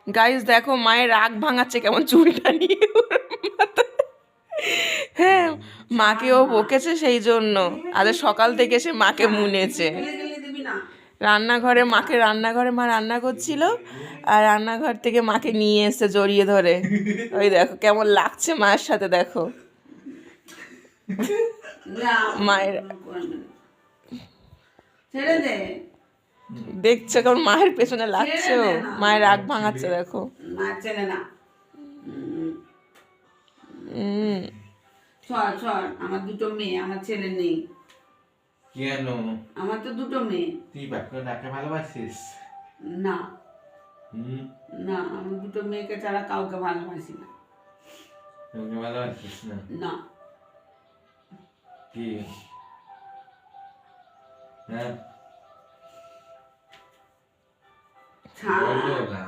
Guys দেখো মায়ের রাগ ভাঙাচ্ছে কেমন চুলটা নিয়ে হ্যাঁ, মাকেও বকেছে সেই জন্য। আজ সকাল থেকে সে মাকে মুনেছে। রান্নাঘরে মা রান্না করছিল, আর রান্নাঘর থেকে মাকে নিয়ে এসে জড়িয়ে ধরে। ওই দেখো কেমন লাগছে মায়ের সাথে, দেখো মায়ের দেখছো কেমন মায়ের পেছনে লাগছে, ও মায়ের রাগ ভাঙাচ্ছে দেখো। আমার দুটো মেয়ে, আমার ছেলে নেই। কেন? আমার তো দুটো মেয়ে। তুই বাপকে ভালোবাসিস? না হুম, না, আমি দুটো মেয়েকে ছাড়া কাউকে ভালোবাসি না। তোকে ভালোবাসিস না? না। কি? হ্যাঁ, ছাড়। বলো না।